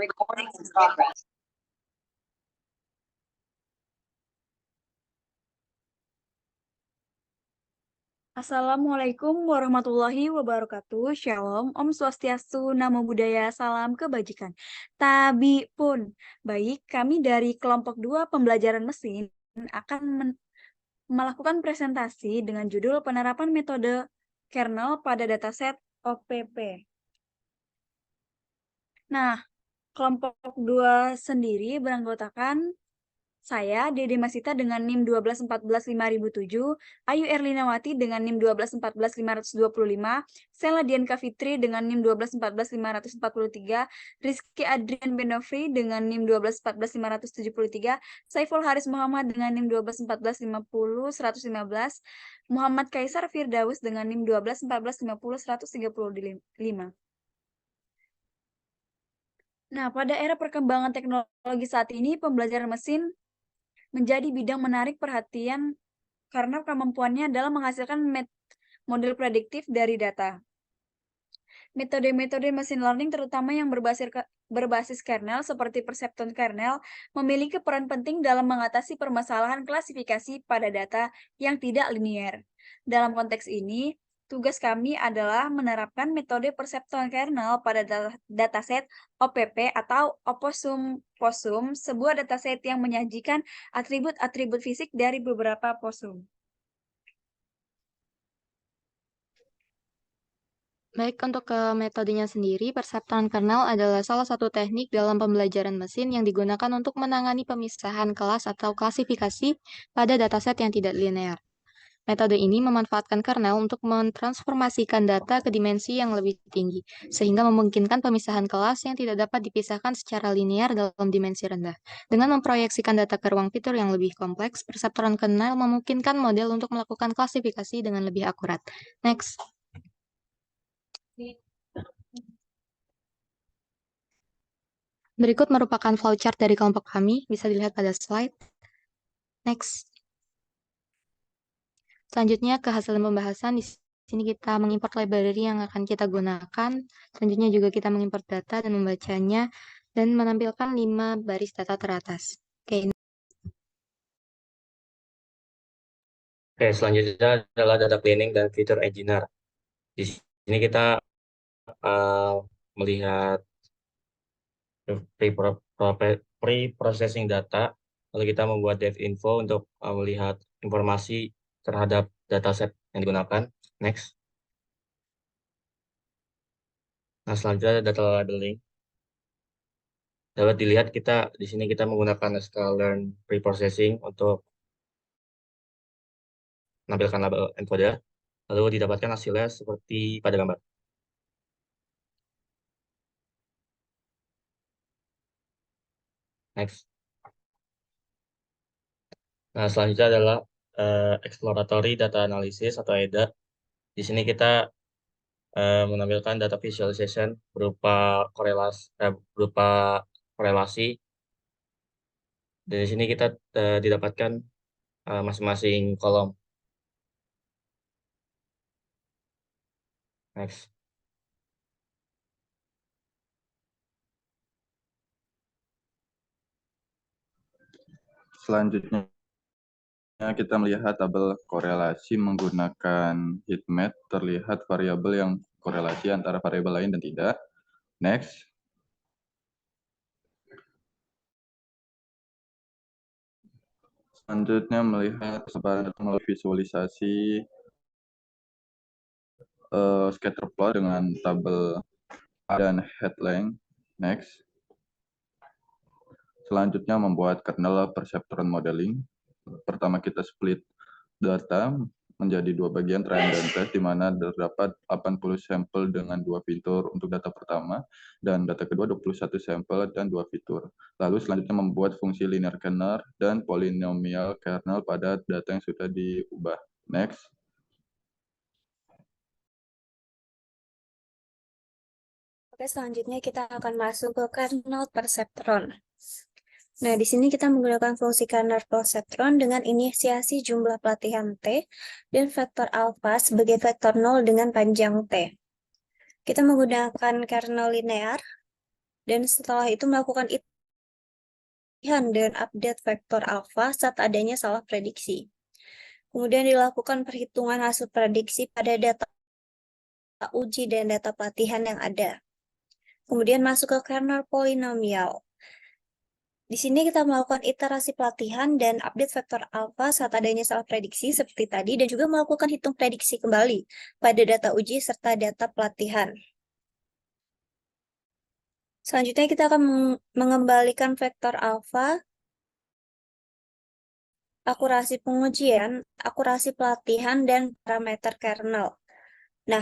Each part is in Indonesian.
Recording in progress. Assalamualaikum warahmatullahi wabarakatuh. Shalom, Om Swastiastu, Namo Buddhaya, Salam Kebajikan. Tabi pun. Baik, kami dari kelompok 2 pembelajaran mesin akan melakukan presentasi dengan judul penerapan metode kernel pada dataset OPP. Nah, kelompok 2 sendiri beranggotakan saya, Dede Masita dengan NIM 12145007, Ayu Erlinawati dengan NIM 12145525, Sela Dianka Fitri dengan NIM 12145543, Rizky Adrian Benofri dengan NIM 12145573, Saiful Haris Muhammad dengan NIM 1214501115, Muhammad Kaisar Firdaus dengan NIM 1214501335. Nah, pada era perkembangan teknologi saat ini, pembelajaran mesin menjadi bidang menarik perhatian karena kemampuannya dalam menghasilkan model prediktif dari data. Metode-metode machine learning terutama yang berbasis kernel seperti Perceptron kernel memiliki peran penting dalam mengatasi permasalahan klasifikasi pada data yang tidak linear. Dalam konteks ini, tugas kami adalah menerapkan metode Perceptron kernel pada dataset OPP atau opossum possum, sebuah dataset yang menyajikan atribut-atribut fisik dari beberapa possum. Baik, untuk ke metodenya sendiri, Perceptron kernel adalah salah satu teknik dalam pembelajaran mesin yang digunakan untuk menangani pemisahan kelas atau klasifikasi pada dataset yang tidak linear. Metode ini memanfaatkan kernel untuk mentransformasikan data ke dimensi yang lebih tinggi, sehingga memungkinkan pemisahan kelas yang tidak dapat dipisahkan secara linear dalam dimensi rendah. Dengan memproyeksikan data ke ruang fitur yang lebih kompleks, Perceptron kernel memungkinkan model untuk melakukan klasifikasi dengan lebih akurat. Next. Berikut merupakan flowchart dari kelompok kami, bisa dilihat pada slide. Next. Selanjutnya ke hasil pembahasan, di sini kita mengimport library yang akan kita gunakan. Selanjutnya juga kita mengimport data dan membacanya, dan menampilkan 5 baris data teratas. Oke, selanjutnya adalah data cleaning dan feature engineer. Di sini kita melihat pre-processing data, lalu kita membuat dev info untuk melihat informasi terhadap dataset yang digunakan. Next. Nah, selanjutnya ada data labeling. Dapat dilihat di sini kita menggunakan sklearn pre-processing untuk menampilkan label encoder, lalu didapatkan hasilnya seperti pada gambar. Next. Nah, selanjutnya adalah exploratory data analysis atau EDA. Di sini kita menampilkan data visualization berupa korelasi. Dan di sini kita didapatkan masing-masing kolom. Next. Selanjutnya kita melihat tabel korelasi menggunakan heatmap, terlihat variabel yang korelasi antara variabel lain dan tidak. Next. Selanjutnya melihat sebaran melalui visualisasi scatter plot dengan tabel A dan head length. Next. Selanjutnya membuat kernel perceptron modeling. Pertama kita split data menjadi 2 bagian trial dan test, di mana terdapat 80 sampel dengan 2 fitur untuk data pertama, dan data kedua 21 sampel dan 2 fitur. Lalu selanjutnya membuat fungsi linear kernel dan polynomial kernel pada data yang sudah diubah. Next. Oke, selanjutnya kita akan masuk ke kernel perceptron. Nah, di sini kita menggunakan fungsi kernel perceptron dengan inisiasi jumlah pelatihan T dan vektor alfa sebagai vektor 0 dengan panjang T. Kita menggunakan kernel linear Dan setelah itu melakukan pelatihan dan update vektor alfa saat adanya salah prediksi. Kemudian dilakukan perhitungan hasil prediksi pada data uji dan data pelatihan yang ada. Kemudian masuk ke kernel polinomial. Di sini kita melakukan iterasi pelatihan dan update vektor alfa saat adanya salah prediksi seperti tadi, dan juga melakukan hitung prediksi kembali pada data uji serta data pelatihan. Selanjutnya kita akan mengembalikan vektor alfa, akurasi pengujian, akurasi pelatihan, dan parameter kernel. Nah,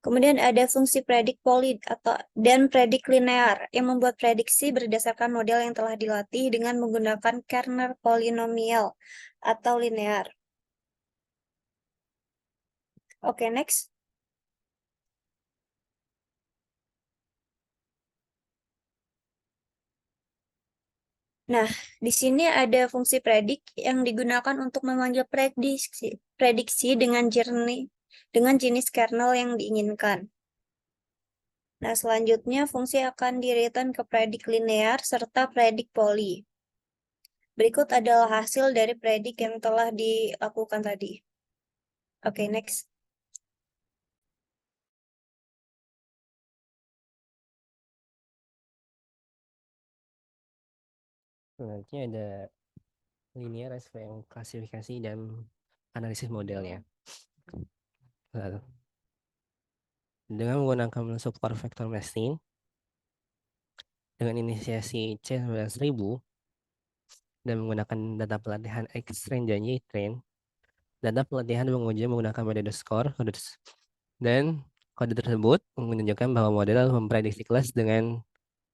kemudian ada fungsi predik poly dan predik linear yang membuat prediksi berdasarkan model yang telah dilatih dengan menggunakan kernel polinomial atau linear. Oke, next. Nah, di sini ada fungsi predik yang digunakan untuk memanggil prediksi dengan jenis kernel yang diinginkan. Nah, selanjutnya fungsi akan di-return ke predik linear serta predik poly. Berikut adalah hasil dari predik yang telah dilakukan tadi. Oke, next. Selanjutnya ada linear SVM klasifikasi dan analisis modelnya. Lalu, dengan menggunakan subcore vector machine dengan inisiasi C19000 dan menggunakan data pelatihan X-train dan Y-train, data pelatihan menguji menggunakan metode score dan kode tersebut menunjukkan bahwa model memprediksi kelas dengan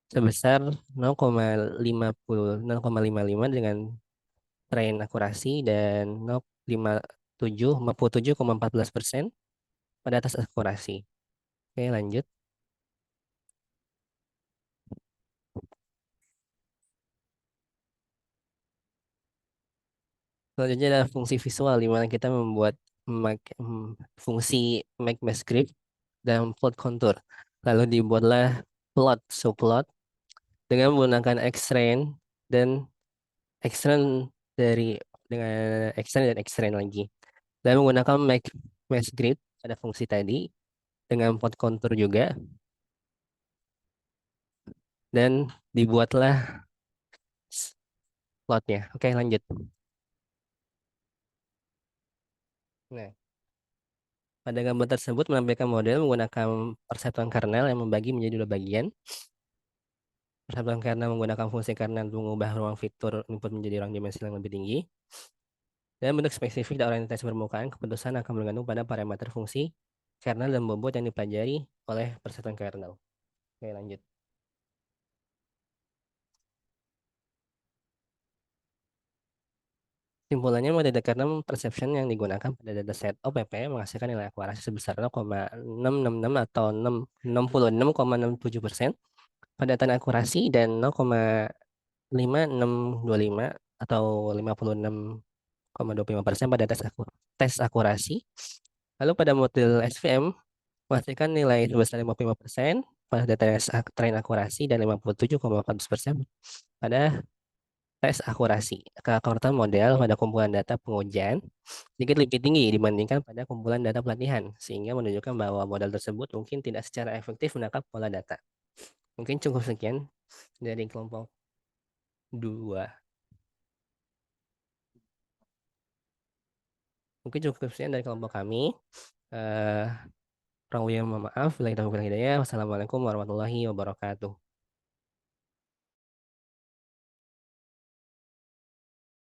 sebesar 0,55 dengan train akurasi dan 57,14% pada atas akurasi. Oke, lanjut. Selanjutnya adalah fungsi visual, di mana kita membuat fungsi make mask script dan plot contour. Lalu dibuatlah plot, subplot dengan menggunakan X-train dan X-train dengan X-train dan X-train lagi. Dan menggunakan make mask grid, ada fungsi tadi dengan plot contour juga. Dan dibuatlah plotnya. Oke, lanjut. Nah, pada gambar tersebut menampilkan model menggunakan perseptron kernel yang membagi menjadi dua bagian. Perseptron kernel menggunakan fungsi kernel untuk mengubah ruang fitur input menjadi ruang dimensi yang lebih tinggi. Dan bentuk spesifik dan orientasi permukaan keputusan akan bergantung pada parameter fungsi kernel dan bobot yang dipelajari oleh perseptron kernel. Oke, lanjut. Simpulannya, metode kernel perception yang digunakan pada dataset OPP menghasilkan nilai akurasi sebesar 0,666 atau 66,67% pada data akurasi dan 0,5625 atau 56,25% pada tes akurasi. Lalu pada model SVM menghasilkan nilai sebesar 55% pada data train akurasi dan 57,14% pada tes akurasi. Keakuratan model pada kumpulan data pengujian sedikit lebih tinggi dibandingkan pada kumpulan data pelatihan, sehingga menunjukkan bahwa model tersebut mungkin tidak secara efektif menangkap pola data. Mungkin cukup sekian dari kelompok 2. Mungkin cukup sekian dari kelompok kami. Kurang lebih mohon maaf. Wassalamualaikum warahmatullahi wabarakatuh.